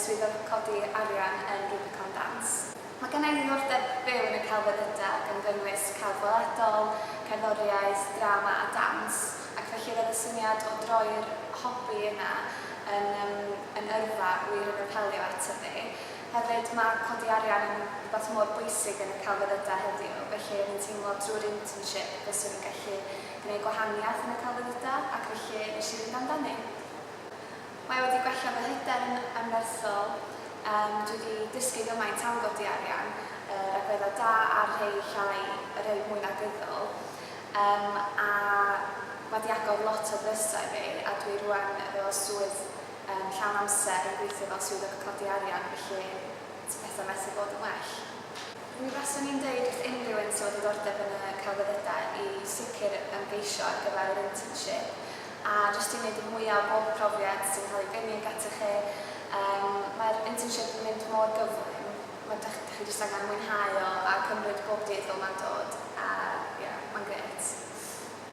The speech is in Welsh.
swyddog codi arian yn Rubicon Dance. Mae gen i ddiddordeb byw yn y celfyddydau gan gynnwys celfyddydol, cerddoriaeth, drama a dans, ac felly roedd y syniad o droi'r hobi yna yn yrfa wir yn apelio ato fi. Hefyd mae codi arian yn rhywbeth mor bwysig yn y celfyddydau heddiw, felly yn teimlo drwy'r internship byswn i'n gallu gwneud gwahaniaeth yn y celfyddydau, ac felly nes i fynd amdani. Mae wedi gwella fy hyder yn ymwerthol. Dwi wedi dysgu gymaint am godi arian, ragweddau da a rhai mwy negyddol, a wedi agor lot o ddysau fi, a dwi rwan efo swydd llawn amser yn gweithio fel swyddog codi arian, felly pethau methu bod yn well. Mi faswn i'n dweud wrth unrhyw un sydd wedi diddordeb yn y celfyddydau i sicr ymgeisio ar gyfer yr internship, a jyst i wneud y mwyaf o bob profiad sy'n cael ei gynnig atoch chi. Mae'r internship yn mynd mor gyflym, mae chi jyst angen mwynhau o a cymryd bob dydd fel mae'n dod.